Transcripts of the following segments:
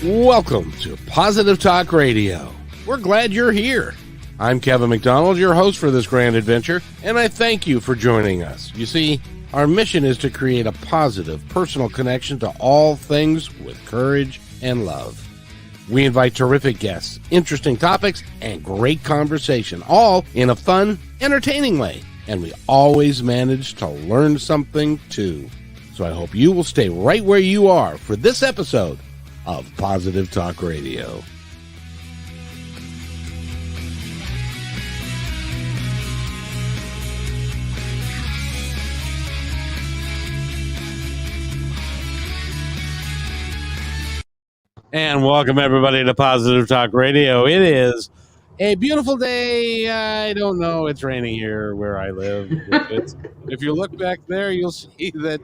Welcome to Positive Talk Radio. We're glad you're here. I'm Kevin McDonald, your host for this grand adventure, and I thank you for joining us. You see, our mission is to create a positive, personal connection to all things with courage and love. We invite terrific guests, interesting topics, and great conversation, all in a fun, entertaining way. And we always manage to learn something, too. So I hope you will stay right where you are for this episode of Positive Talk Radio. And welcome everybody to Positive Talk Radio. It is a beautiful day. I don't know. It's raining here where I live. If you look back there, you'll see that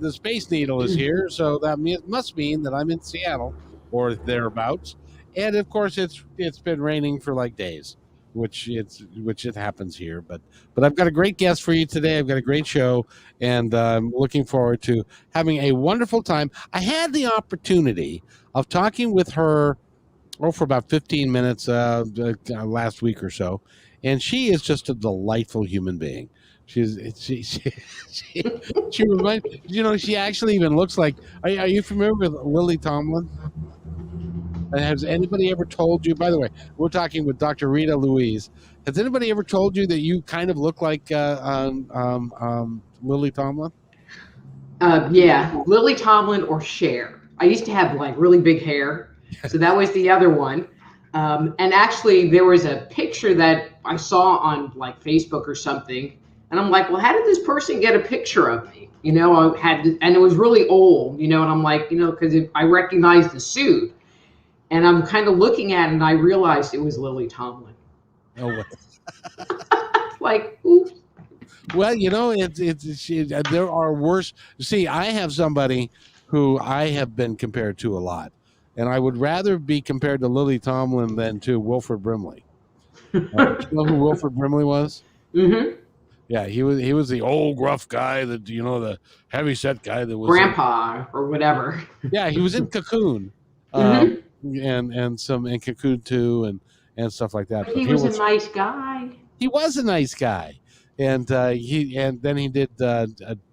the Space Needle is here. So that must mean that I'm in Seattle or thereabouts. And of course, it's been raining for like days, which it happens here. But I've got a great guest for you today. I've got a great show, and I'm looking forward to having a wonderful time. I had the opportunity of talking with her for about 15 minutes last week or so, and she is just a delightful human being. She reminds, she actually even looks like. Are you familiar with Lily Tomlin? And has anybody ever told you? By the way, we're talking with Dr. Rita Louise. Has anybody ever told you that you kind of look like Lily Tomlin? Yeah, Lily Tomlin or Cher. I used to have like really big hair, so that was the other one. And actually, there was a picture that I saw on like Facebook or something, and I'm like, well, how did this person get a picture of me? And it was really old, and I'm like, because I recognized the suit, and I'm kind of looking at it, and I realized it was Lily Tomlin. Oh, like, oops. Well, there are worse. See, I have somebody who I have been compared to a lot, and I would rather be compared to Lily Tomlin than to Wilford Brimley. You know who Wilford Brimley was? Mm-hmm. Yeah, he was the old gruff guy, the heavy set guy that was Grandpa or whatever. Yeah, he was in Cocoon, and Cocoon 2 and stuff like that. But he was a nice guy. He was a nice guy, and then he did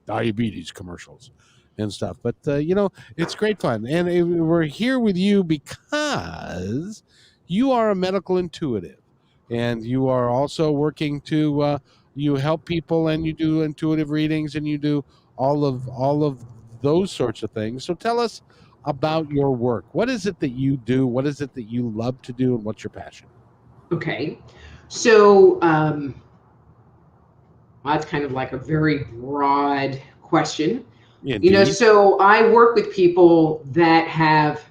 diabetes commercials and stuff. But it's great fun, and we're here with you because you are a medical intuitive, and you are also working to you help people, and you do intuitive readings, and you do all of those sorts of things. So tell us about your work. What is it that you do? What is it that you love to do, and what's your passion? Okay, so that's kind of like a very broad question. Indeed. So I work with people that have,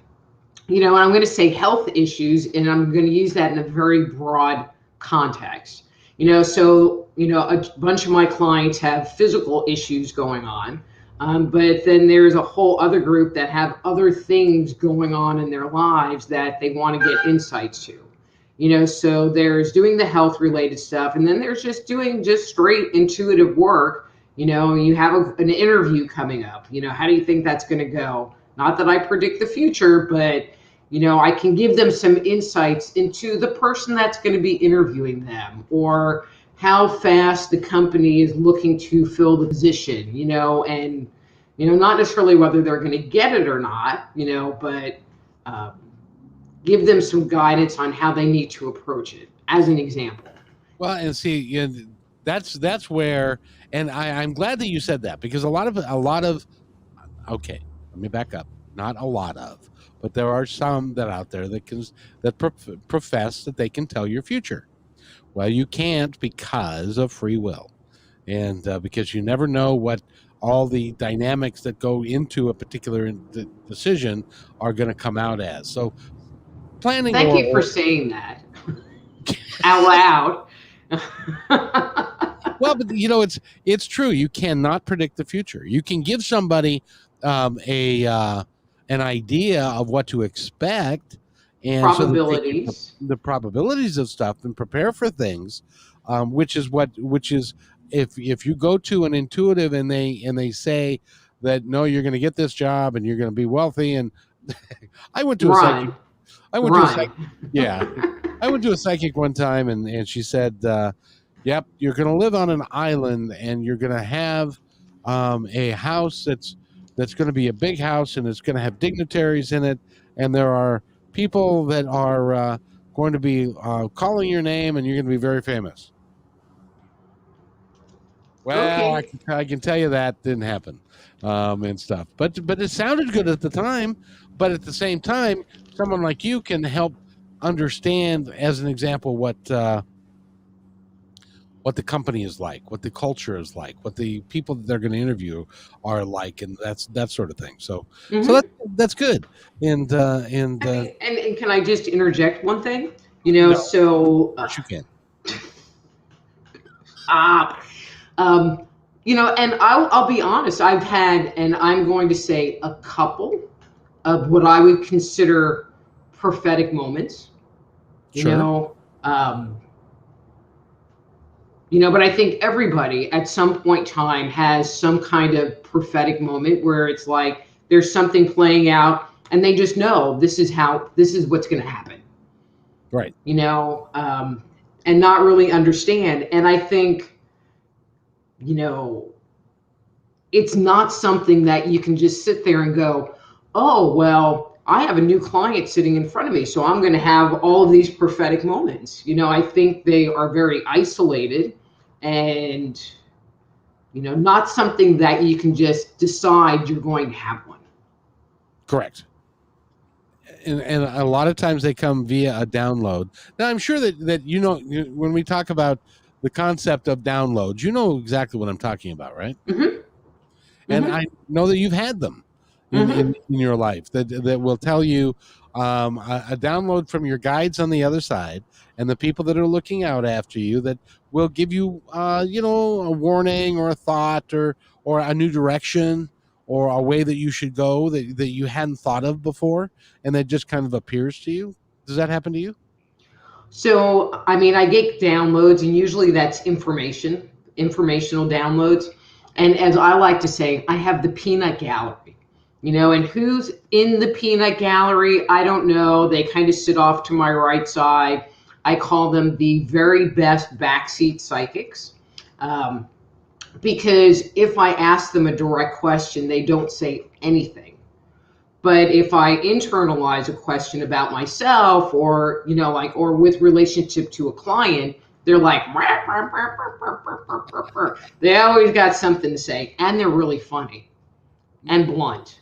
and I'm going to say health issues, and I'm going to use that in a very broad context. A bunch of my clients have physical issues going on, but then there's a whole other group that have other things going on in their lives that they want to get insights to. So there's doing the health related stuff, and then there's just doing straight intuitive work. You have an interview coming up. How do you think that's going to go? Not that I predict the future, but I can give them some insights into the person that's going to be interviewing them, or how fast the company is looking to fill the position, and, not necessarily whether they're going to get it or not, but give them some guidance on how they need to approach it, as an example. Well, and see, that's where, and I'm glad that you said that, because a lot of, okay, let me back up. Not a lot of, but there are some that out there that profess that they can tell your future. Well, you can't, because of free will, and because you never know what all the dynamics that go into a particular decision are going to come out as. So planning. Thank you for saying that out loud. Well, but it's true. You cannot predict the future. You can give somebody an idea of what to expect, and probabilities, so the probabilities of stuff, and prepare for things, which is if you go to an intuitive and they say that no, you're going to get this job and you're going to be wealthy, and I went to a psychic. Run. I went to a psychic. Run. Yeah, I went to a psychic one time, and she said, "Yep, you're going to live on an island, and you're going to have a house that's going to be a big house, and it's going to have dignitaries in it, and there are people that are going to be calling your name, and you're going to be very famous." Well, Okay. I can tell you that didn't happen, and stuff. But it sounded good at the time. But at the same time, someone like you can help understand, as an example, what the company is like, what the culture is like, what the people that they're going to interview are like, and that sort of thing. So Mhm. that's good. And I mean, and can I just interject one thing? no, of So course you can. ah, and I'll be honest. I've had, and I'm going to say, a couple of what I would consider prophetic moments. You Sure. know, um, but I think everybody at some point in time has some kind of prophetic moment where it's like there's something playing out, and they just know this is what's going to happen. Right. And not really understand. And I think, it's not something that you can just sit there and go, oh, well, I have a new client sitting in front of me, so I'm going to have all of these prophetic moments. I think they are very isolated and, not something that you can just decide you're going to have one. Correct. And a lot of times they come via a download. Now, I'm sure that when we talk about the concept of downloads, you know exactly what I'm talking about, right? Mm-hmm. And Mm-hmm. I know that you've had them in your life that will tell you a download from your guides on the other side and the people that are looking out after you that will give you, a warning or a thought or a new direction or a way that you should go that you hadn't thought of before, and that just kind of appears to you. Does that happen to you? So, I mean, I get downloads, and usually that's informational downloads. And as I like to say, I have the peanut gallery, and who's in the peanut gallery, I don't know. They kind of sit off to my right side. I call them the very best backseat psychics. Because if I ask them a direct question, they don't say anything. But if I internalize a question about myself or, or with relationship to a client, they're like, they always got something to say, and they're really funny and blunt.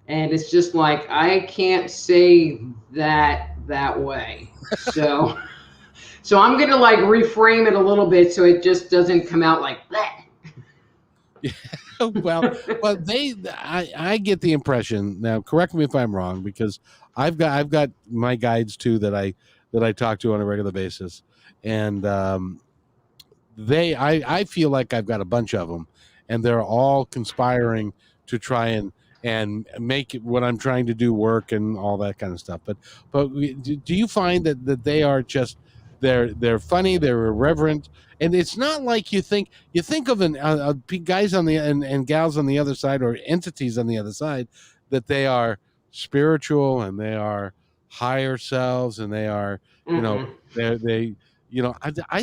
And it's just like, I can't say that way. So I'm going to like reframe it a little bit so it just doesn't come out like that. well, I get the impression, now correct me if I'm wrong, because I've got my guides too that I talk to on a regular basis, and I feel like I've got a bunch of them, and they're all conspiring to try and make what I'm trying to do work and all that kind of stuff. But do you find that they are just they're funny, they're irreverent, and it's not like you think of guys on the and gals on the other side, or entities on the other side, that they are spiritual and they are higher selves and they are I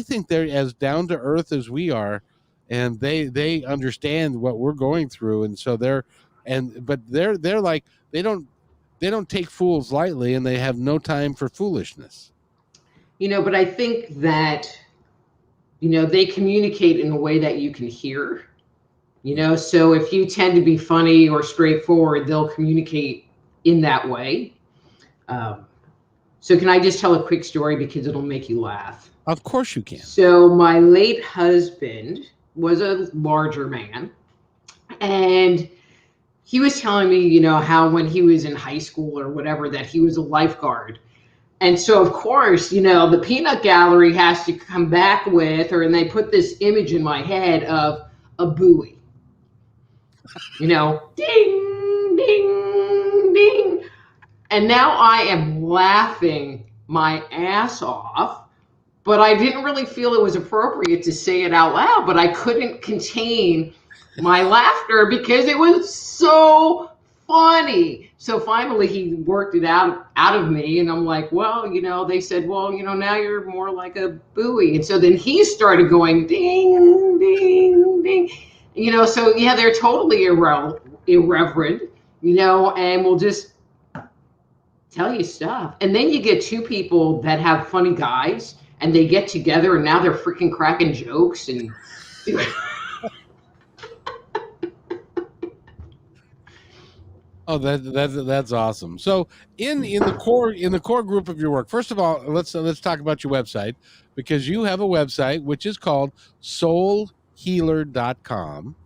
think they're as down to earth as we are, and they understand what we're going through, and so they're like they don't take fools lightly, and they have no time for foolishness. But I think that, they communicate in a way that you can hear, so if you tend to be funny or straightforward, they'll communicate in that way. So can I just tell a quick story because it'll make you laugh? Of course you can. So my late husband was a larger man, and he was telling me, how when he was in high school or whatever, that he was a lifeguard. And so, of course, the peanut gallery has to come back with, and they put this image in my head of a buoy. Ding, ding, ding. And now I am laughing my ass off, but I didn't really feel it was appropriate to say it out loud, but I couldn't contain my laughter because it was so funny. So finally he worked it out of me, and I'm like, well, they said, well, now you're more like a buoy. And so then he started going ding, ding, ding. So yeah, they're totally irreverent, and will just tell you stuff. And then you get two people that have funny guys, and they get together, and now they're freaking cracking jokes and. Oh, that's awesome. So in the core group of your work, first of all, let's talk about your website, because you have a website which is called soulhealer.com,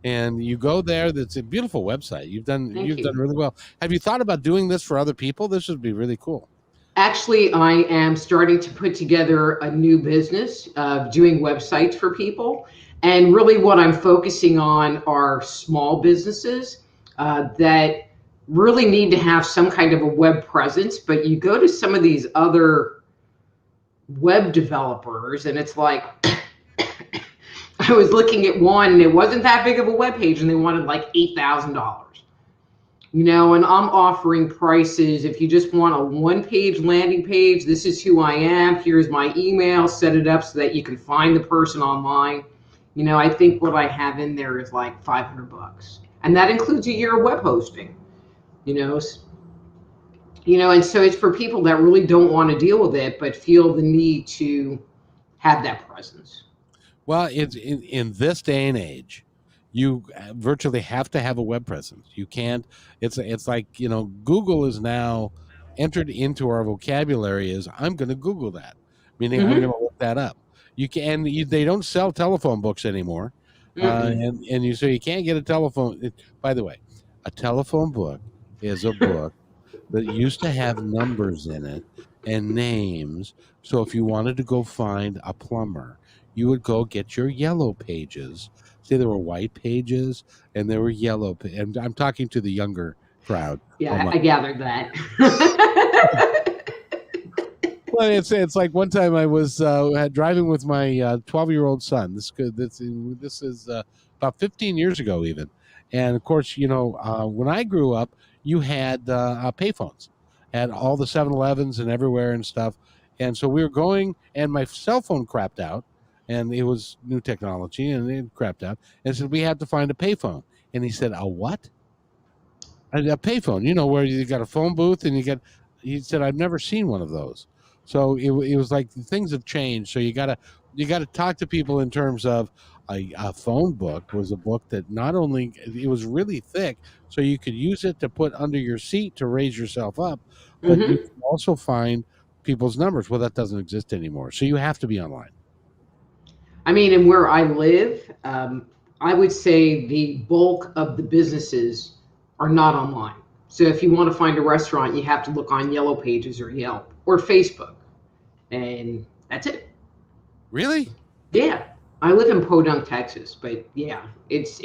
and you go there. That's a beautiful website. You've done really well. Have you thought about doing this for other people? This would be really cool. Actually, I am starting to put together a new business of doing websites for people. And really what I'm focusing on are small businesses that really need to have some kind of a web presence. But you go to some of these other web developers, and it's like, I was looking at one, and it wasn't that big of a web page, and they wanted like $8,000. And I'm offering prices. If you just want a one-page landing page, this is who I am. Here's my email. Set it up so that you can find the person online. I think what I have in there is like $500, and that includes a year of web hosting. And so it's for people that really don't want to deal with it, but feel the need to have that presence. Well, it's in this day and age, you virtually have to have a web presence. You can't. It's like Google is now entered into our vocabulary as I'm going to Google that, meaning I'm going to look that up. You can. They don't sell telephone books anymore, and so you can't get a telephone. By the way, a telephone book is a book that used to have numbers in it and names. So if you wanted to go find a plumber, you would go get your yellow pages. See, there were white pages and there were yellow. And I'm talking to the younger crowd. Yeah, I gathered that. Well, it's like one time I was driving with my 12-year-old son. This is about 15 years ago even. And of course, when I grew up, you had payphones, had all the 7-Elevens and everywhere and stuff. And so we were going, and my cell phone crapped out, and it was new technology, and it crapped out. And said we had to find a payphone. And he said, "A what?" A payphone, where you got a phone booth, and he said, "I've never seen one of those." So it was like things have changed. So you gotta talk to people in terms of a phone book was a book that not only it was really thick, so you could use it to put under your seat to raise yourself up, but you can also find people's numbers. Well, that doesn't exist anymore. So you have to be online. I mean, and where I live, I would say the bulk of the businesses are not online. So if you want to find a restaurant, you have to look on Yellow Pages or Yelp or Facebook, and that's it. Really? Yeah, I live in Podunk, Texas, but yeah, it's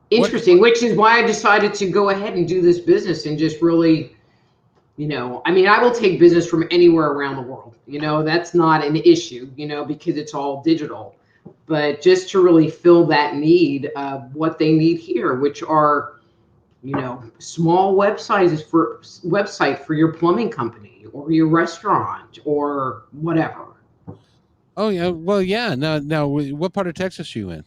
interesting, which is why I decided to go ahead and do this business and just really, I mean, I will take business from anywhere around the world. That's not an issue, because it's all digital. But just to really fill that need of what they need here, which are, small website for your plumbing company or your restaurant or whatever. Oh yeah, well yeah. Now, what part of Texas are you in?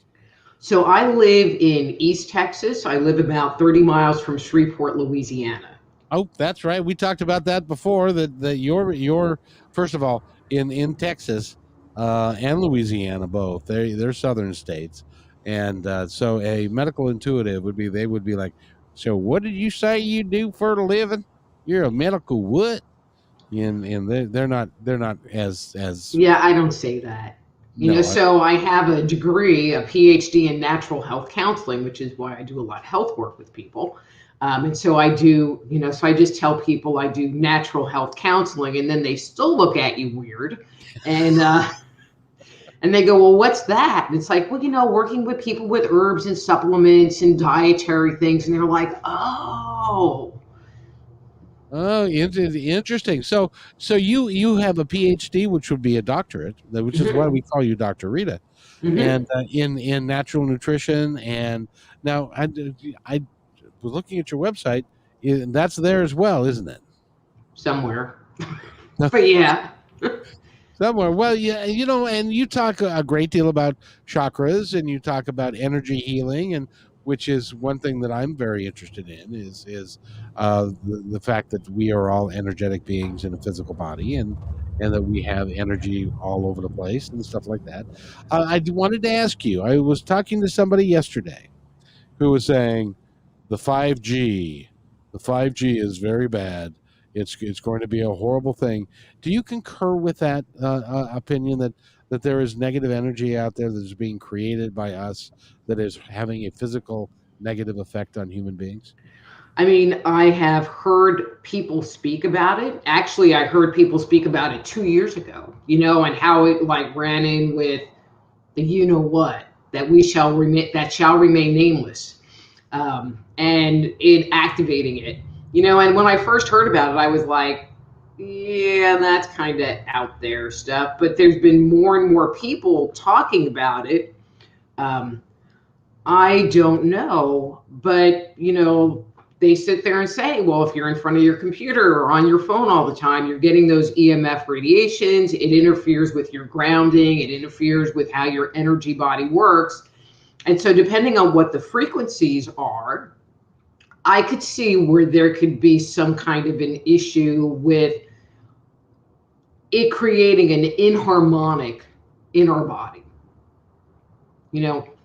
So I live in East Texas. I live about 30 miles from Shreveport, Louisiana. Oh, that's right. We talked about that before. That you're first of all in Texas and Louisiana both. They're southern states, and so a medical intuitive would be like, so what did you say you do for a living? You're a medical what? And they're not as yeah. I don't say that. So I have a degree, a PhD in natural health counseling, which is why I do a lot of health work with people. And so I do, so I just tell people I do natural health counseling, and then they still look at you weird. And they go, well, what's that? And it's like, well, working with people with herbs and supplements and dietary things. And they're like, oh, interesting. So you have a PhD, which would be a doctorate, which is why we call you Dr. Rita. and in natural nutrition. And now I was looking at your website, and that's there as well, isn't it? Somewhere. But yeah. Somewhere. Well, yeah, and you talk a great deal about chakras, and you talk about energy healing, and which is one thing that I'm very interested in is the fact that we are all energetic beings in a physical body, and that we have energy all over the place and stuff like that. Wanted to ask you. I was talking to somebody yesterday who was saying the 5G, the 5G is very bad. It's going to be a horrible thing. Do you concur with that opinion that there is negative energy out there that is being created by us that is having a physical negative effect on human beings? I mean, I have heard people speak about it. Actually, I heard people speak about it 2 years ago, and how it like ran in with the what that shall remain nameless, and it activating it, And when I first heard about it, I was like, yeah, that's kind of out there stuff. But there's been more and more people talking about it. I don't know, but they sit there and say, well, if you're in front of your computer or on your phone all the time, you're getting those EMF radiations. It interferes with your grounding. It interferes with how your energy body works. And so depending on what the frequencies are, I could see where there could be some kind of an issue with it creating an inharmonic in our body.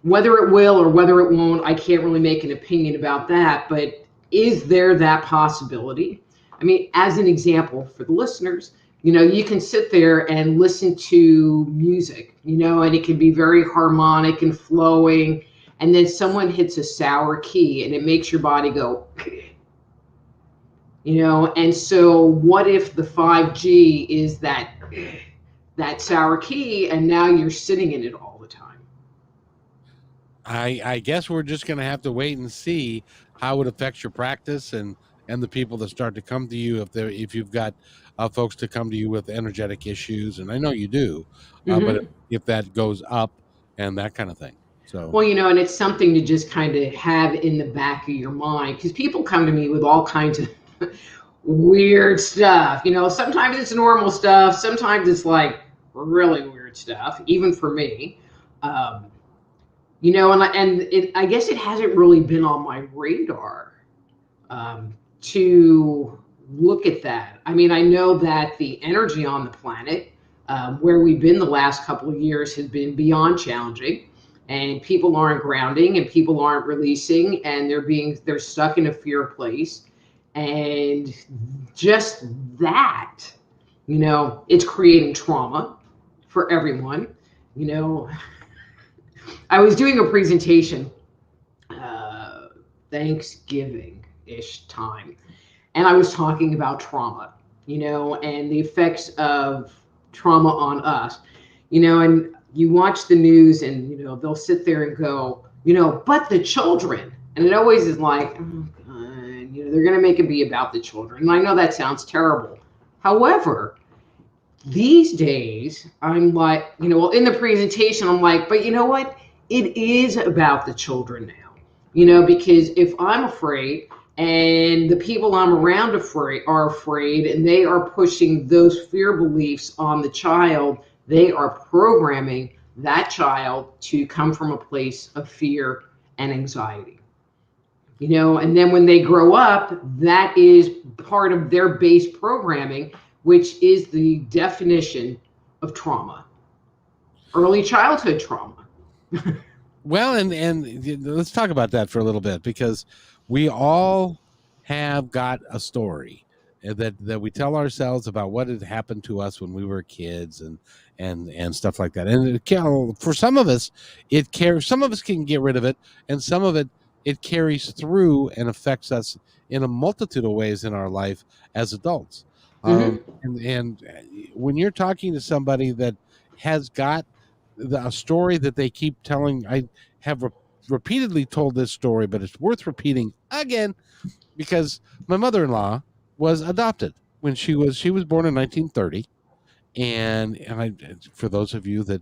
Whether it will or whether it won't, I can't really make an opinion about that. But is there that possibility? I mean, as an example for the listeners, you can sit there and listen to music, and it can be very harmonic and flowing. And then someone hits a sour key and it makes your body go, and so what if the 5G is that sour key and now you're sitting in it all the time? I guess we're just going to have to wait and see how it affects your practice and the people that start to come to you if you've got folks to come to you with energetic issues, and I know you do, but if that goes up and that kind of thing. So well, and it's something to just kind of have in the back of your mind, because people come to me with all kinds of weird stuff. Sometimes it's normal stuff, sometimes it's like really weird stuff, even for me. I guess it hasn't really been on my radar to look at that. I mean, I know that the energy on the planet, where we've been the last couple of years, has been beyond challenging, and people aren't grounding and people aren't releasing, and they're stuck in a fear place. And just that, it's creating trauma for everyone. I was doing a presentation Thanksgiving-ish time, and I was talking about trauma, and the effects of trauma on us, and you watch the news and, they'll sit there and go, but the children, and it always is like, oh God, they're going to make it be about the children. And I know that sounds terrible. However, these days, I'm like, in the presentation, I'm like, but you know what? It is about the children now, because if I'm afraid and the people I'm around are afraid, and they are pushing those fear beliefs on the child, they are programming that child to come from a place of fear and anxiety. And then when they grow up, that is part of their base programming, which is the definition of trauma, early childhood trauma. Well, and let's talk about that for a little bit, because we all have got a story that we tell ourselves about what had happened to us when we were kids and stuff like that. And for some of us, some of us can get rid of it, and some of it carries through and affects us in a multitude of ways in our life as adults. And when you're talking to somebody that has got a story that they keep telling, I have repeatedly told this story, but it's worth repeating again, because my mother-in-law was adopted when she was born in 1930, and for those of you that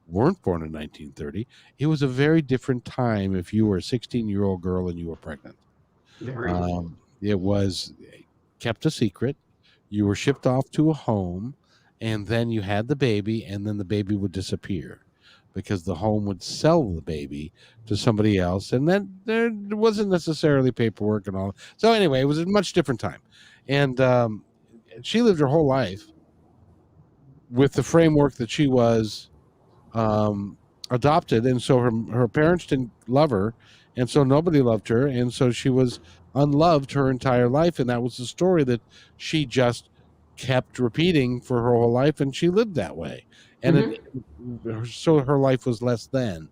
weren't born in 1930. It was a very different time if you were a 16-year-old girl and you were pregnant. Very. It was kept a secret. You were shipped off to a home, and then you had the baby, and then the baby would disappear because the home would sell the baby to somebody else, and then there wasn't necessarily paperwork and all. So anyway, it was a much different time, and she lived her whole life with the framework that she was adopted, and so her parents didn't love her, and so nobody loved her, and so she was unloved her entire life, and that was the story that she just kept repeating for her whole life, and she lived that way, and so her life was less than.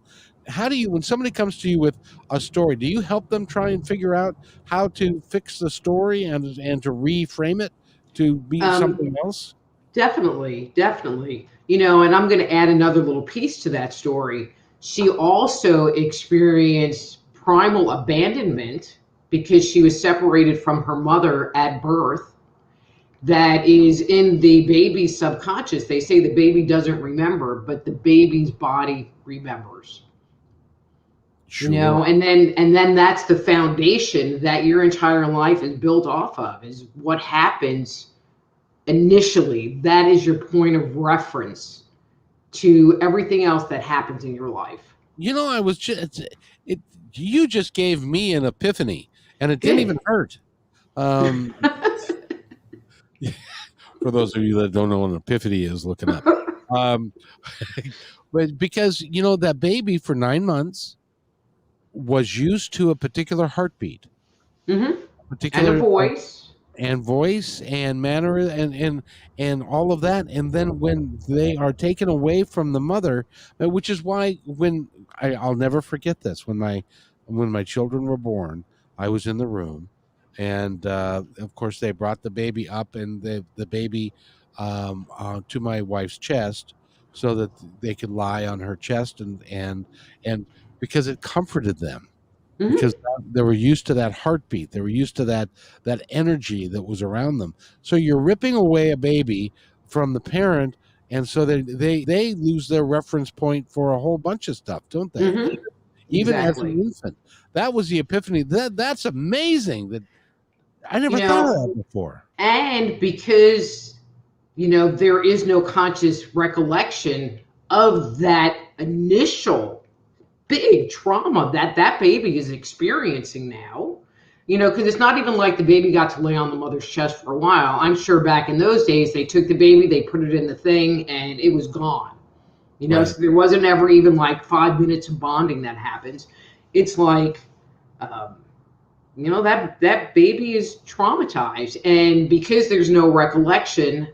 How do you, when somebody comes to you with a story, do you help them try and figure out how to fix the story and to reframe it to be something else? Definitely, definitely. And I'm going to add another little piece to that story. She also experienced primal abandonment because she was separated from her mother at birth. That is in the baby's subconscious. They say the baby doesn't remember, but the baby's body remembers. Sure. And then that's the foundation that your entire life is built off of, is what happens initially. That is your point of reference to everything else that happens in your life. I was you just gave me an epiphany, and it didn't even hurt. For those of you that don't know what an epiphany is, look it up. But because that baby for 9 months was used to a particular heartbeat, particular and a voice and manner and all of that, and then when they are taken away from the mother, which is why when I'll never forget this, when my children were born, I was in the room, and of course they brought the baby up, and the baby to my wife's chest so that they could lie on her chest, and because it comforted them, because they were used to that heartbeat, they were used to that energy that was around them. So you're ripping away a baby from the parent, and so they lose their reference point for a whole bunch of stuff, don't they? Even as an infant. That was the epiphany. That's amazing. That I never thought of that before. And because there is no conscious recollection of that initial big trauma that baby is experiencing now, because it's not even like the baby got to lay on the mother's chest for a while. I'm sure back in those days, they took the baby, they put it in the thing, and it was gone. Right. So there wasn't ever even like 5 minutes of bonding that happens. It's like, that baby is traumatized. And because there's no recollection,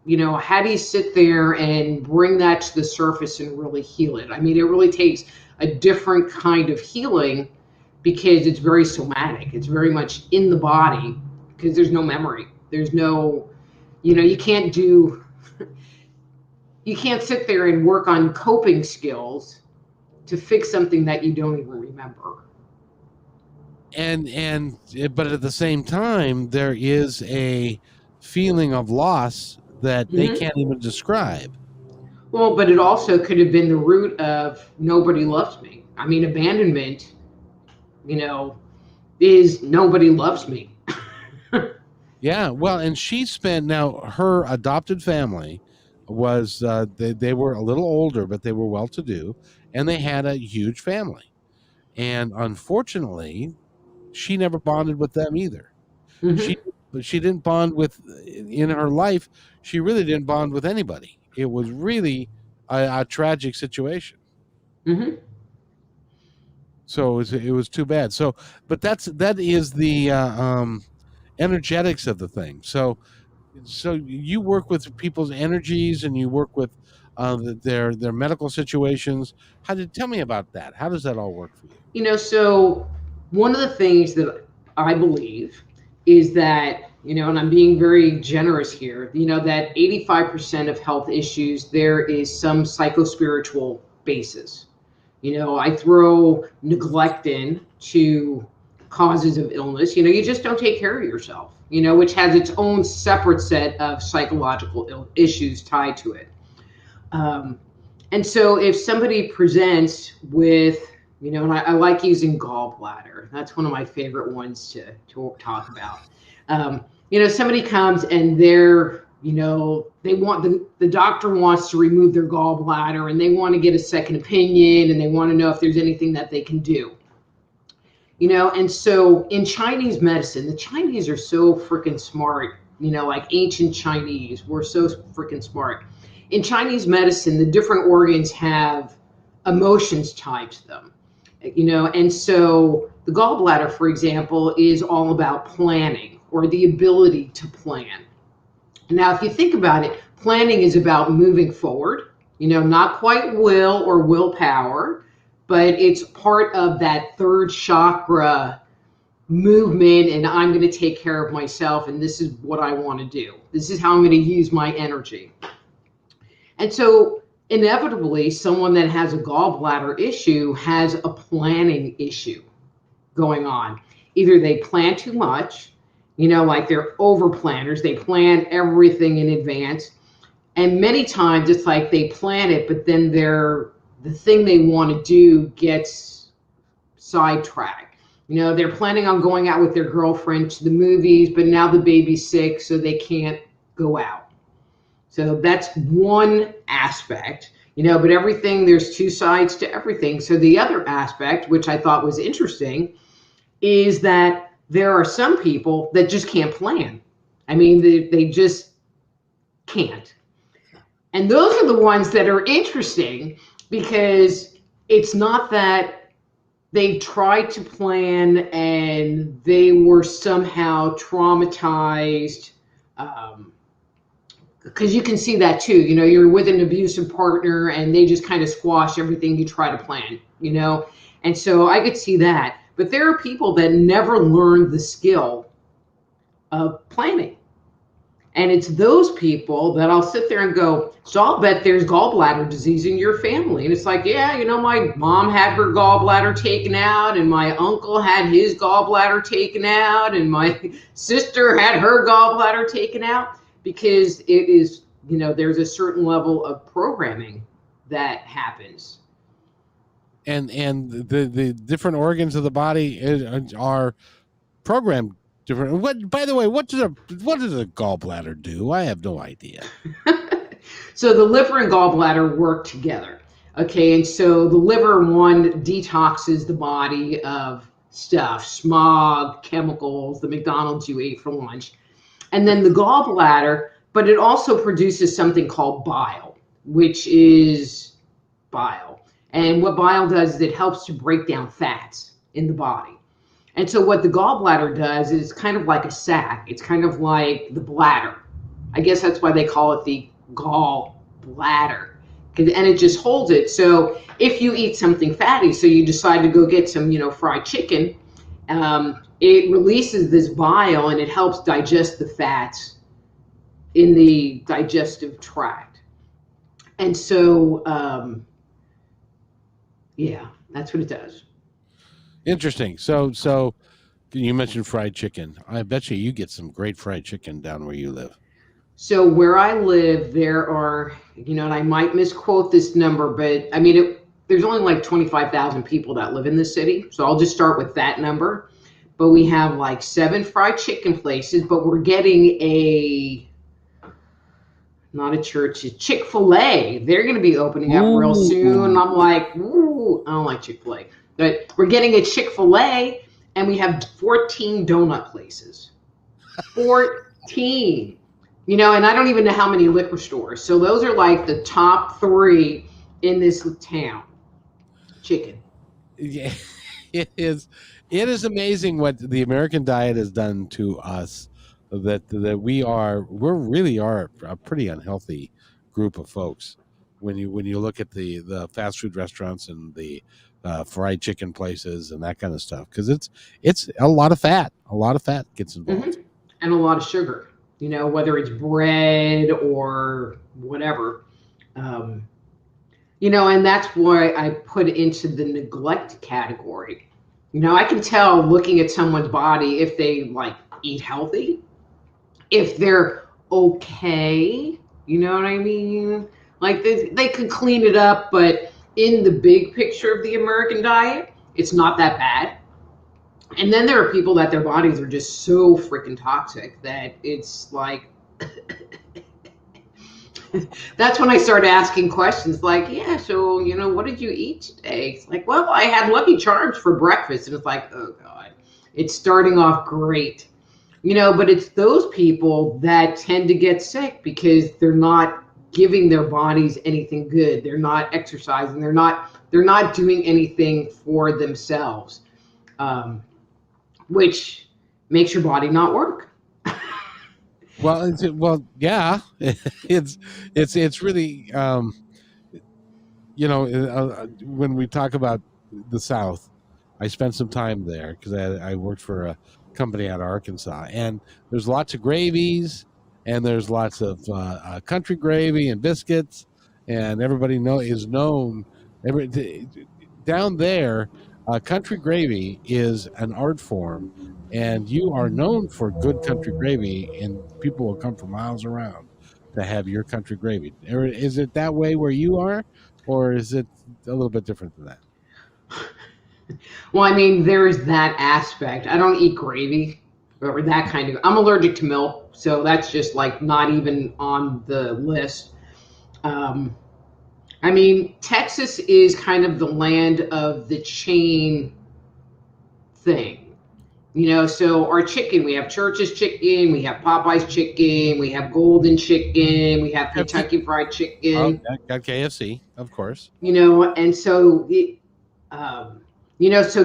how do you sit there and bring that to the surface and really heal it? I mean, it really takes a different kind of healing because it's very somatic. It's very much in the body because there's no memory. There's no, you can't sit there and work on coping skills to fix something that you don't even remember. But at the same time, there is a feeling of loss that they can't even describe. Well, but it also could have been the root of nobody loves me. I mean, abandonment, is nobody loves me. Yeah, well, and now her adopted family was, they were a little older, but they were well-to-do, and they had a huge family. And unfortunately, she never bonded with them either. She didn't bond in her life, she really didn't bond with anybody. It was really a tragic situation. So it was too bad. So, but that is the energetics of the thing. So you work with people's energies, and you work with their medical situations. Tell me about that? How does that all work for you? So one of the things that I believe is that, and I'm being very generous here, that 85% of health issues, there is some psychospiritual basis. I throw neglect in to causes of illness. You just don't take care of yourself, which has its own separate set of psychological issues tied to it. And so if somebody presents with, and I like using gallbladder. That's one of my favorite ones to talk about. Somebody comes and they want the doctor wants to remove their gallbladder and they want to get a second opinion and they want to know if there's anything that they can do. And so in Chinese medicine, the Chinese are so freaking smart, like ancient Chinese, we're so freaking smart. In Chinese medicine, the different organs have emotions tied to them, and so the gallbladder, for example, is all about planning or the ability to plan. Now, if you think about it, planning is about moving forward, not quite will or willpower, but it's part of that third chakra movement, and I'm going to take care of myself, and this is what I want to do. This is how I'm going to use my energy. And so inevitably, someone that has a gallbladder issue has a planning issue going on. Either they plan too much, like they're over planners, they plan everything in advance. And many times it's like they plan it, but then the thing they want to do gets sidetracked. They're planning on going out with their girlfriend to the movies, but now the baby's sick, so they can't go out. So that's one aspect, but there's two sides to everything. So the other aspect, which I thought was interesting, is that there are some people that just can't plan. I mean, they just can't. And those are the ones that are interesting because it's not that they tried to plan and they were somehow traumatized, because you can see that too. You're with an abusive partner and they just kind of squash everything you try to plan, and so I could see that. But there are people that never learned the skill of planning. And it's those people that I'll sit there and go, so I'll bet there's gallbladder disease in your family. And it's like, yeah, my mom had her gallbladder taken out and my uncle had his gallbladder taken out and my sister had her gallbladder taken out, because it is, there's a certain level of programming that happens. And the different organs of the body are programmed different. What, by the way, what does a gallbladder do? I have no idea. So the liver and gallbladder work together. Okay, and so the liver, one, detoxes the body of stuff, smog, chemicals, the McDonald's you ate for lunch. And then the gallbladder, but it also produces something called bile, which is bile. And what bile does is it helps to break down fats in the body. And so what the gallbladder does is kind of like a sac. It's kind of like the bladder. I guess that's why they call it the gallbladder. And it just holds it. So if you eat something fatty, so you decide to go get some, fried chicken, it releases this bile and it helps digest the fats in the digestive tract. And so, yeah, that's what it does. Interesting. So you mentioned fried chicken. I bet you get some great fried chicken down where you live. So where I live, there are, and I might misquote this number, but I mean, there's only like 25,000 people that live in the city. So I'll just start with that number. But we have like 7 fried chicken places, but we're getting not a church, a Chick-fil-A. They're going to be opening up real soon. And I'm like, ooh, I don't like Chick-fil-A. But we're getting a Chick-fil-A, and we have 14 donut places. 14. And I don't even know how many liquor stores. So those are like the top 3 in this town. Chicken. Yeah, it is. It is amazing what the American diet has done to us. That we really are a pretty unhealthy group of folks. When you look at the fast food restaurants and the fried chicken places and that kind of stuff, because it's a lot of fat. A lot of fat gets involved, and a lot of sugar. Whether it's bread or whatever. And that's why I put it into the neglect category. I can tell looking at someone's body if they like eat healthy, if they're okay, you know what I mean? Like they could clean it up, but in the big picture of the American diet, it's not that bad. And then there are people that their bodies are just so freaking toxic that it's like, that's when I started asking questions like, yeah, so, what did you eat today? It's like, well, I had Lucky Charms for breakfast. And it's like, oh, God, it's starting off great. But it's those people that tend to get sick because they're not giving their bodies anything good. They're not exercising. They're not doing anything for themselves, which makes your body not work. Well, yeah, it's really, when we talk about the South, I spent some time there because I worked for a company out of Arkansas, and there's lots of gravies, and there's lots of country gravy and biscuits, and everybody is known. Down there, country gravy is an art form, and you are known for good country gravy, and people will come from miles around to have your country gravy. Is it that way where you are, or is it a little bit different than that? Well, I mean, there's that aspect. I don't eat gravy or that kind of. I'm allergic to milk, so that's just like not even on the list. I mean, Texas is kind of the land of the chain thing. So our chicken, we have Church's chicken, we have Popeye's chicken, we have Golden chicken, we have Kentucky Fried Chicken. Oh, got KFC, of course. And so, so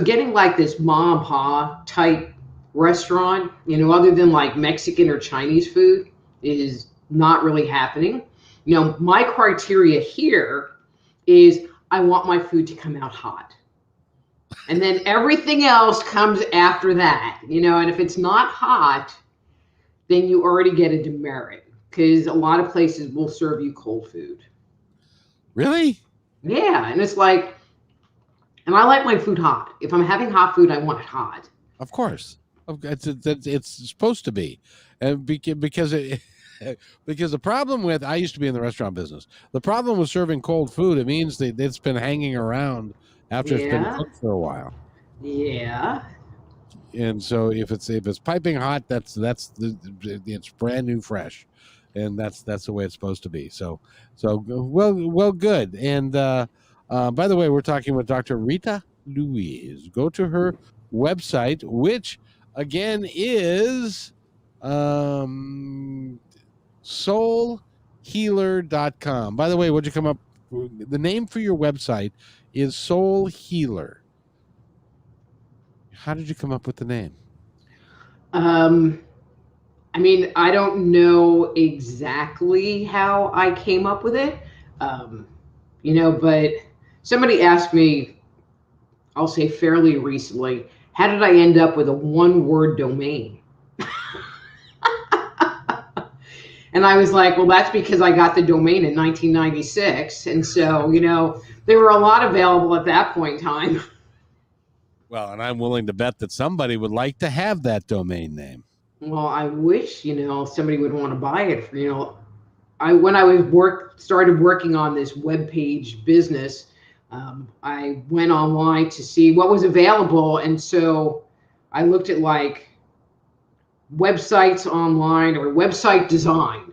getting like this mom and pop type restaurant, other than like Mexican or Chinese food, is not really happening. My criteria here is I want my food to come out hot. And then everything else comes after that, and if it's not hot, then you already get a demerit because a lot of places will serve you cold food. Really? Yeah. And it's like, and I like my food hot. If I'm having hot food, I want it hot. Of course. It's supposed to be. And because the problem with, I used to be in the restaurant business. The problem with serving cold food, it means that it's been hanging around after it's been cooked for a while. Yeah. And so if it's piping hot, it's brand new, fresh, and that's the way it's supposed to be. So well, good. And by the way, we're talking with Dr. Rita Louise. Go to her website, which again is soulhealer.com. By the way, what'd you come up? The name for your website is Soul Healer. How did you come up with the name? I mean, I don't know exactly how I came up with it, but somebody asked me, I'll say fairly recently, how did I end up with a one-word domain? And I was like, well, that's because I got the domain in 1996. And so, there were a lot available at that point in time. Well, and I'm willing to bet that somebody would like to have that domain name. Well, I wish, somebody would want to buy it. When I started working on this webpage business, I went online to see what was available. And so I looked at like websites online or website design,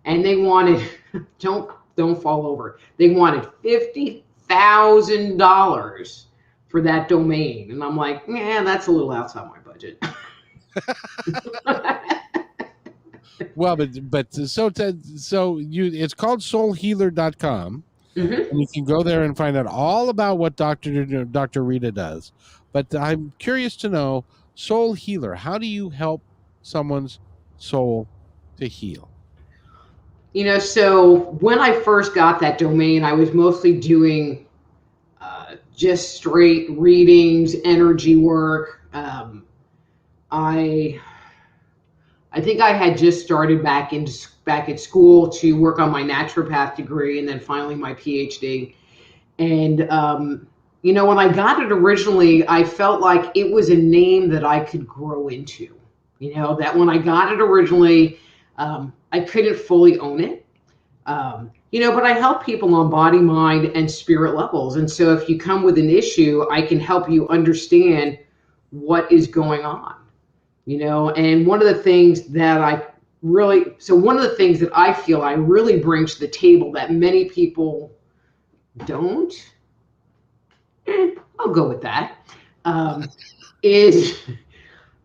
and they wanted, don't fall over. They wanted $50,000 for that domain. And I'm like, yeah, that's a little outside my budget. Well, but it's called soulhealer.com. Mm-hmm. And you can go there and find out all about what Dr. Rita does. But I'm curious to know, Soul Healer, how do you help someone's soul to heal? So when I first got that domain, I was mostly doing just straight readings, energy work. I think I had just started back at school to work on my naturopath degree and then finally my PhD. And, when I got it originally, I felt like it was a name that I could grow into, that when I got it originally, I couldn't fully own it. But I help people on body, mind, and spirit levels. And so if you come with an issue, I can help you understand what is going on. And one of the things that I feel I really bring to the table that many people don't, I'll go with that, is,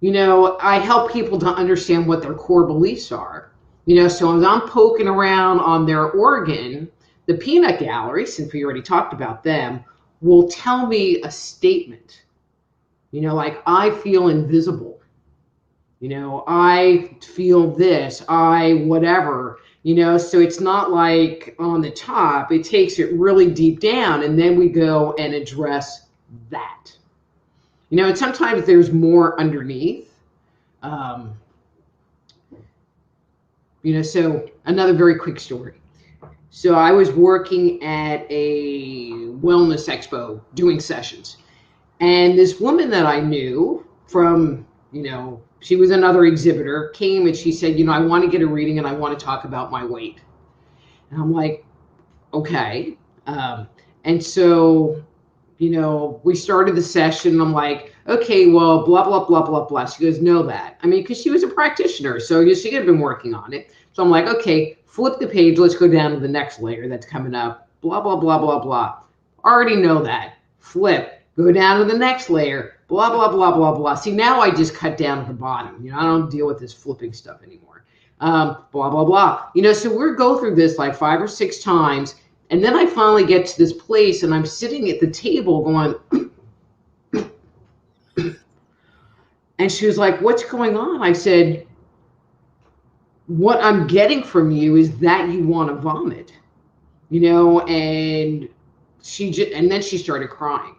I help people to understand what their core beliefs are. So as I'm poking around on their organ, the peanut gallery, since we already talked about them, will tell me a statement, like I feel invisible. I feel this, whatever, so it's not like on the top, it takes it really deep down and then we go and address that. And sometimes there's more underneath. So another very quick story. So I was working at a wellness expo doing sessions. And this woman that I knew from, she was another exhibitor, came and she said, I want to get a reading and I want to talk about my weight. And I'm like, okay. And so, we started the session. And I'm like, okay, well, blah, blah, blah, blah, blah. She goes, know that. Because she was a practitioner. So she had been working on it. So I'm like, okay, flip the page. Let's go down to the next layer that's coming up. Blah, blah, blah, blah, blah. Already know that. Flip. Go down to the next layer. Blah, blah, blah, blah, blah. See, now I just cut down to the bottom. I don't deal with this flipping stuff anymore. Blah, blah, blah. So we're go through this like 5 or 6 times. And then I finally get to this place and I'm sitting at the table going, and she was like, what's going on? I said, what I'm getting from you is that you want to vomit, and and then she started crying.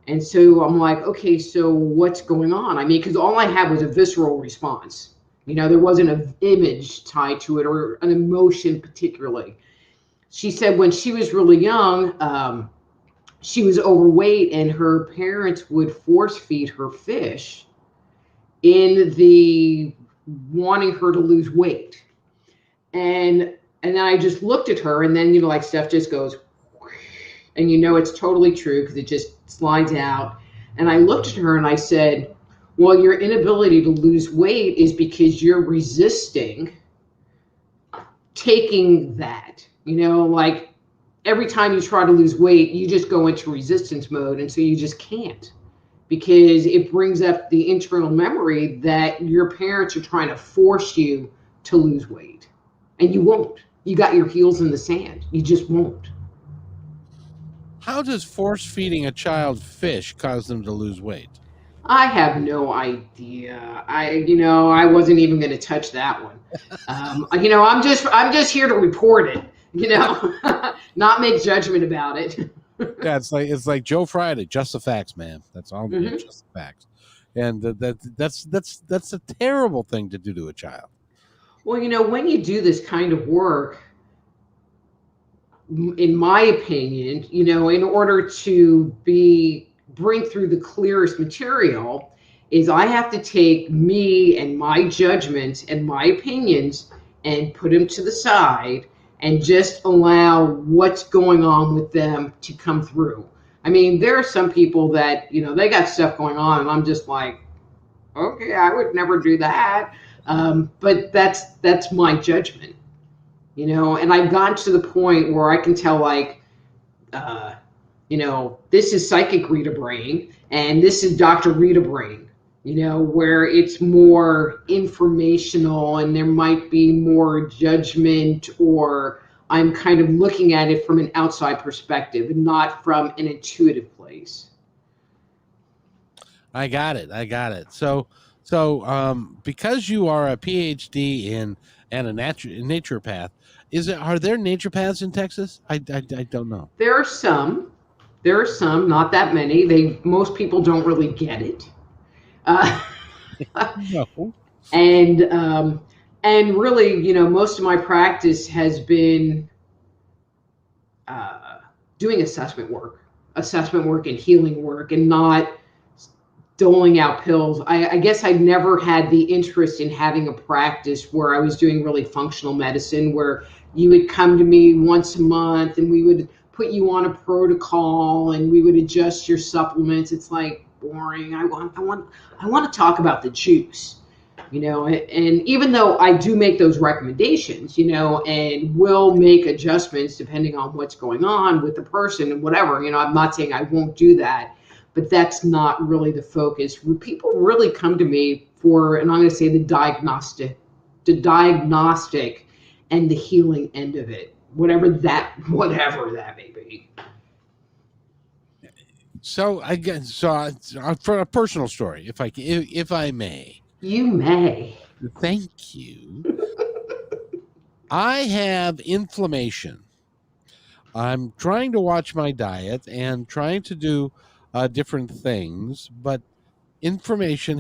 And so I'm like, okay, so what's going on? Because all I had was a visceral response. There wasn't an image tied to it or an emotion particularly. She said when she was really young, she was overweight and her parents would force feed her fish in the wanting her to lose weight. And then I just looked at her and then, like stuff just goes, and it's totally true because it just slides out. And I looked at her and I said, well, your inability to lose weight is because you're resisting taking that, like every time you try to lose weight, you just go into resistance mode. And so you just can't, because it brings up the internal memory that your parents are trying to force you to lose weight and you won't. You got your heels in the sand. You just won't. How does force feeding a child fish cause them to lose weight? I have no idea. I wasn't even going to touch that one. I'm just here to report it, not make judgment about it. Yeah, it's like Joe Friday, just the facts, man. That's all. Mm-hmm. Just the facts. And that's a terrible thing to do to a child. Well, when you do this kind of work, in my opinion, in order to bring through the clearest material, is I have to take me and my judgments and my opinions and put them to the side and just allow what's going on with them to come through. There are some people that, they got stuff going on and I'm just like, okay, I would never do that. But that's my judgment, and I've gotten to the point where I can tell, like, this is psychic Rita brain and this is Dr. Rita brain, where it's more informational and there might be more judgment, or I'm kind of looking at it from an outside perspective and not from an intuitive place. I got it. So because you are a PhD and a naturopath, are there naturopaths in Texas? I don't know. There are some, not that many. Most people don't really get it. No. And really, most of my practice has been doing assessment work and healing work, and not doling out pills. I guess I never had the interest in having a practice where I was doing really functional medicine, where you would come to me once a month and we would put you on a protocol and we would adjust your supplements. It's like boring. I want to talk about the juice, and even though I do make those recommendations, and will make adjustments depending on what's going on with the person and whatever, I'm not saying I won't do that, but that's not really the focus. People really come to me for, and I'm going to say the diagnostic and the healing end of it, whatever that may be. So for a personal story, if I may. You may. Thank you. I have inflammation. I'm trying to watch my diet and trying to do different things, but inflammation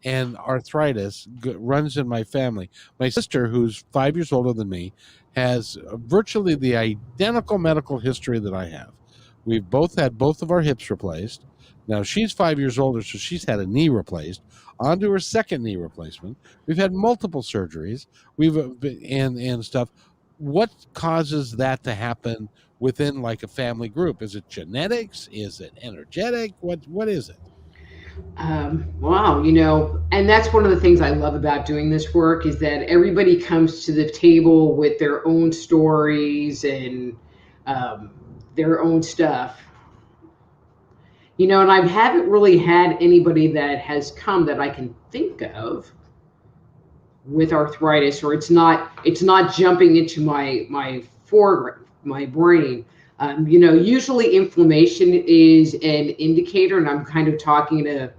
and arthritis runs in my family. My sister, who's 5 years older than me, has virtually the identical medical history that I have. We've both had both of our hips replaced. Now, she's 5 years older, so she's had a knee replaced, onto her second knee replacement. We've had multiple surgeries. And stuff. What causes that to happen within like a family group? Is it genetics? Is it energetic? What is it? Wow, and that's one of the things I love about doing this work is that everybody comes to the table with their own stories and their own stuff. And I haven't really had anybody that has come that I can think of with arthritis, or it's not jumping into my brain. Usually inflammation is an indicator, and I'm kind of talking in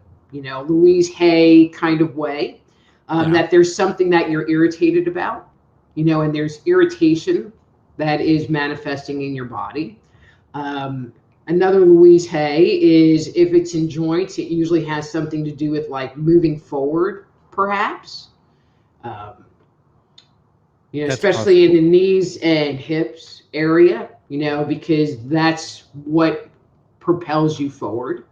a, Louise Hay kind of way, that there's something that you're irritated about, and there's irritation that is manifesting in your body. Another Louise Hay is if it's in joints, it usually has something to do with like moving forward, perhaps. Especially in the knees and hips area, because that's what propels you forward.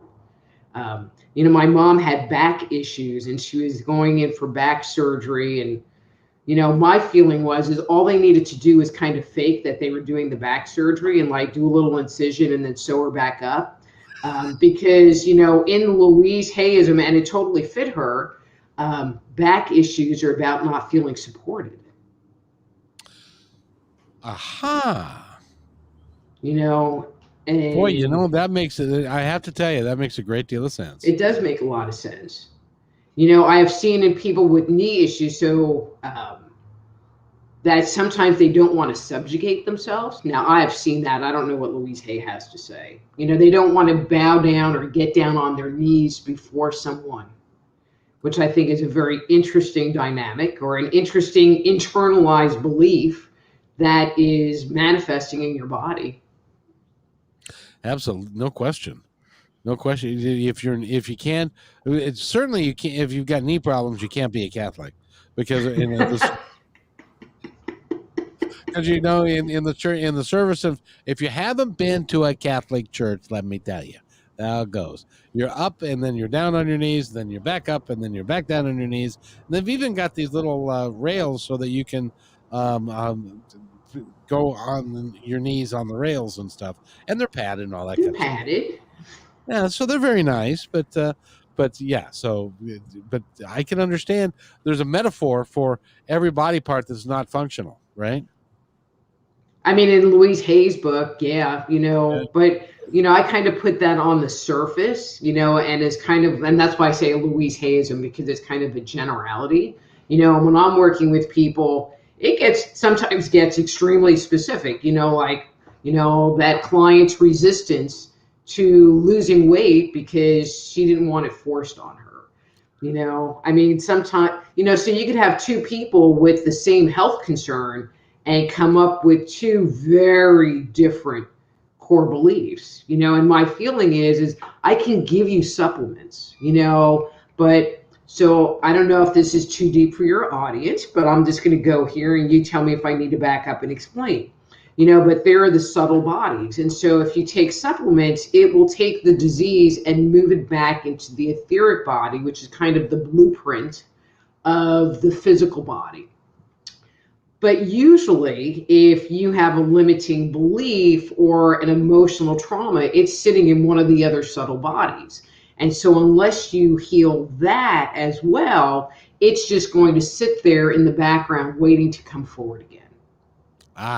My mom had back issues and she was going in for back surgery. And, my feeling is all they needed to do was kind of fake that they were doing the back surgery and like do a little incision and then sew her back up. Because, in Louise Hayism, and it totally fit her, back issues are about not feeling supported. Aha. And boy, that makes it, I have to tell you, that makes a great deal of sense. It does make a lot of sense. I have seen in people with knee issues, so that sometimes they don't want to subjugate themselves. Now, I have seen that. I don't know what Louise Hay has to say. They don't want to bow down or get down on their knees before someone, which I think is a very interesting dynamic or an interesting internalized belief that is manifesting in your body. Absolutely. No question. If you can't, it's certainly you can't, if you've got knee problems, you can't be a Catholic because in the church, in the service of, if you haven't been to a Catholic church, let me tell you, how it goes. You're up and then you're down on your knees, then you're back up and then you're back down on your knees. And they've even got these little rails so that you can go on your knees on the rails and stuff, and they're padded and all that. They're padded. Yeah, so they're very nice, but yeah. So, but I can understand. There's a metaphor for every body part that's not functional, right? I mean, in Louise Hay's book, yeah. But I kind of put that on the surface, and it's kind of, and that's why I say Louise Hayism, because it's kind of a generality. When I'm working with people, it sometimes gets extremely specific, that client's resistance to losing weight because she didn't want it forced on her. I mean, sometimes, so you could have two people with the same health concern and come up with two very different core beliefs, and my feeling is I can give you supplements, but so I don't know if this is too deep for your audience, but I'm just going to go here and you tell me if I need to back up and explain. But there are the subtle bodies. And so if you take supplements, it will take the disease and move it back into the etheric body, which is kind of the blueprint of the physical body. But usually, if you have a limiting belief or an emotional trauma, it's sitting in one of the other subtle bodies. And so, unless you heal that as well, it's just going to sit there in the background waiting to come forward again.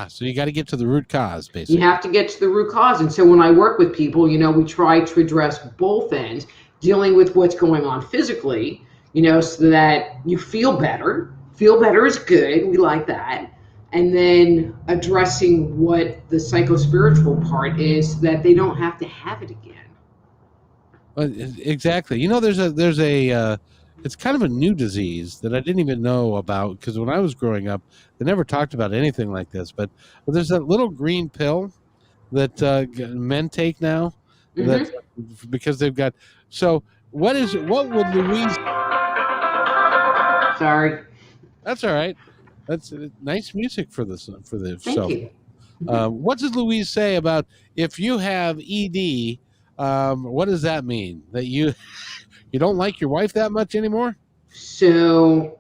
So you got to get to the root cause, You basically. have to get to the root cause. And so, when I work with people, we try to address both ends, dealing with what's going on physically, so that you feel better. Feel better is good. We like that. And then addressing what the psychospiritual part is, so that they don't have to have it again. Exactly. There's a it's kind of a new disease that I didn't even know about, because when I was growing up, they never talked about anything like this. But there's that little green pill that men take now, that because they've got. So what would Louise? Sorry. That's all right. That's nice music for the Thank you. What does Louise say about if you have ED? What does that mean? That you don't like your wife that much anymore? So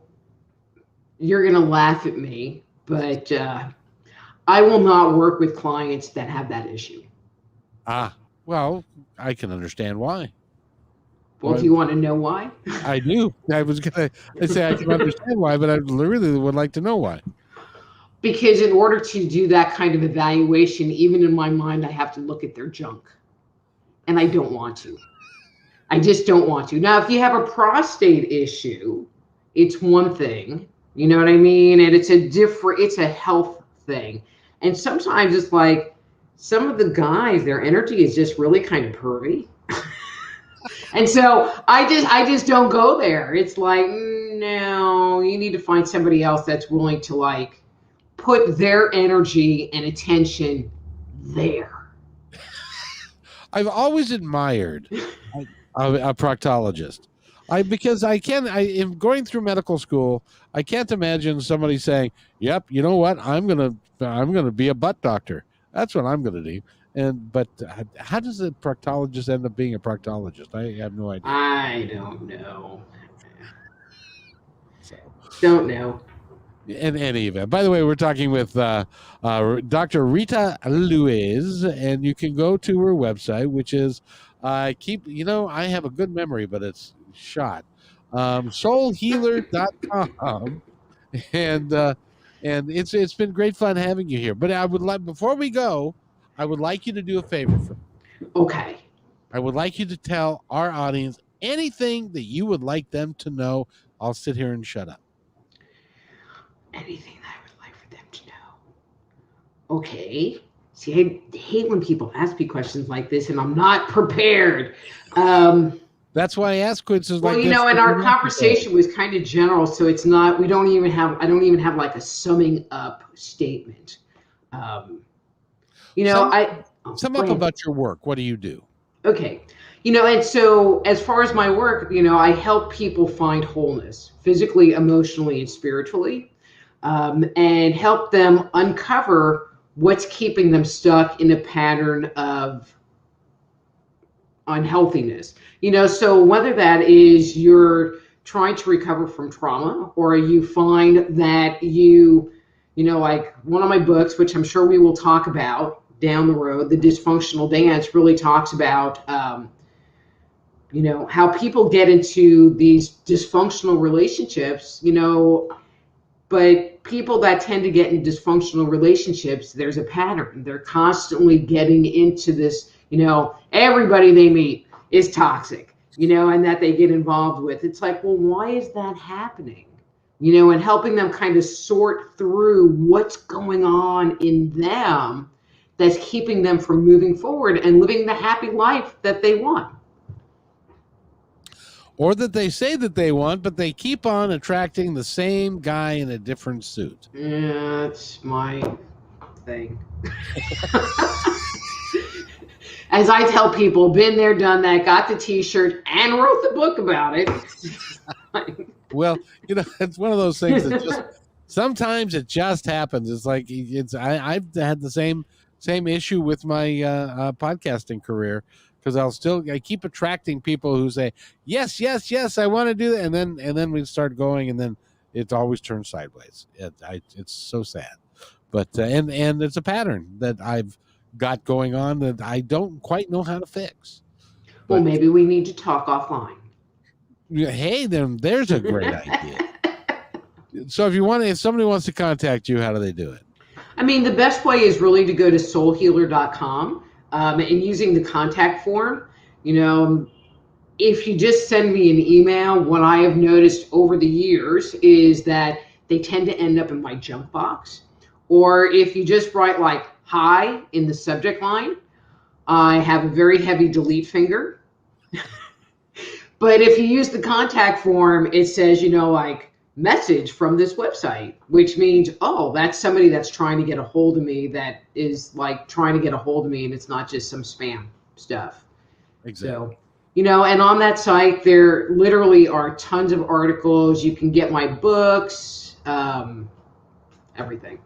you're going to laugh at me, but I will not work with clients that have that issue. Well, I can understand why. Well, do you want to know why? I do. I was going to say I can understand why, but I really would like to know why. Because in order to do that kind of evaluation, even in my mind, I have to look at their junk. And I don't want to. I just don't want to. Now, if you have a prostate issue, it's one thing. You know what I mean? And it's a health thing. And sometimes it's like some of the guys, their energy is just really kind of pervy. And so I just don't go there. It's like, no, you need to find somebody else that's willing to like put their energy and attention there. I've always admired a proctologist. Because I am going through medical school, I can't imagine somebody saying, "Yep, you know what? I'm gonna be a butt doctor. That's what I'm gonna do." But how does a proctologist end up being a proctologist? I have no idea. I don't know. Don't know. In any event, by the way, we're talking with Dr. Rita Louise, and you can go to her website, which is I have a good memory, but it's shot. Soulhealer.com, and it's been great fun having you here. But I would like, before we go, I would like you to do a favor for me. Okay. I would like you to tell our audience anything that you would like them to know. I'll sit here and shut up. Anything that I would like for them to know. Okay. See, I hate when people ask me questions like this and I'm not prepared. That's why I asked questions well, like this. And our conversation was kind of general, so it's not. I don't even have like a summing up statement. Sum up about your work. What do you do? Okay. And so as far as my work, I help people find wholeness physically, emotionally, and spiritually, and help them uncover what's keeping them stuck in a pattern of unhealthiness. So whether that is you're trying to recover from trauma, or you find that like one of my books, which I'm sure we will talk about down the road, The Dysfunctional Dance, really talks about how people get into these dysfunctional relationships, but people that tend to get in dysfunctional relationships, there's a pattern. They're constantly getting into this, everybody they meet is toxic, and that they get involved with. It's like, well, why is that happening? And helping them kind of sort through what's going on in them that's keeping them from moving forward and living the happy life that they want. Or that they say that they want, but they keep on attracting the same guy in a different suit. Yeah, that's my thing. As I tell people, been there, done that, got the t-shirt, and wrote the book about it. Well, it's one of those things that just sometimes it just happens. It's like I've had the same issue with my podcasting career, because I keep attracting people who say yes, I want to do that, and then we start going, and then it always turns sideways. It's so sad, but and it's a pattern that I've got going on that I don't quite know how to fix. Well, maybe we need to talk offline. Hey, then there's a great idea. So if somebody wants to contact you, how do they do it? I mean, the best way is really to go to soulhealer.com and using the contact form. If you just send me an email, what I have noticed over the years is that they tend to end up in my junk box. Or if you just write like hi in the subject line, I have a very heavy delete finger. But if you use the contact form, it says, like message from this website, which means, oh, that's somebody that's trying to get a hold of me, that is like trying to get a hold of me, and it's not just some spam stuff. Exactly. So, and on that site, there literally are tons of articles. You can get my books, everything.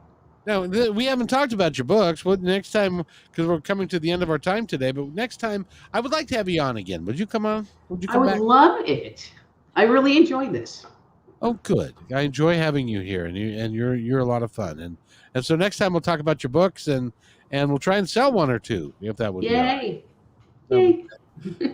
Now, we haven't talked about your books. What next time, because we're coming to the end of our time today, but next time I would like to have you on again. Would you come on? Would you come back? I would love it. I really enjoyed this. Oh, good. I enjoy having you here, and you're a lot of fun. And so next time we'll talk about your books, and we'll try and sell one or two, if that would be all right. Yay.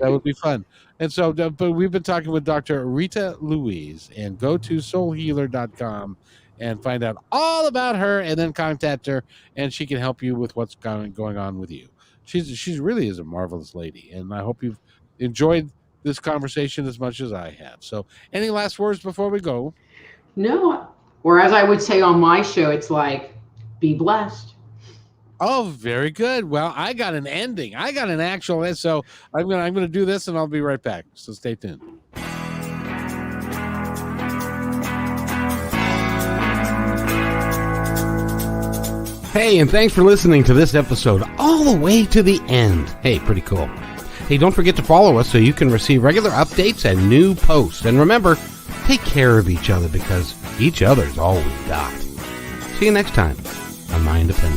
That would be fun. And so, but we've been talking with Dr. Rita Louise, and go to soulhealer.com and find out all about her, and then contact her, and she can help you with what's going on with you. She's really is a marvelous lady, and I hope you've enjoyed this conversation as much as I have. So any last words before we go? No. Or as I would say on my show, it's like, be blessed. Oh, very good. Well, I got an ending. I got an actual, so I'm gonna do this, and I'll be right back. So stay tuned. Hey, and thanks for listening to this episode all the way to the end. Hey, pretty cool. Hey, don't forget to follow us so you can receive regular updates and new posts. And remember, take care of each other, because each other's all we've got. See you next time on My Independent.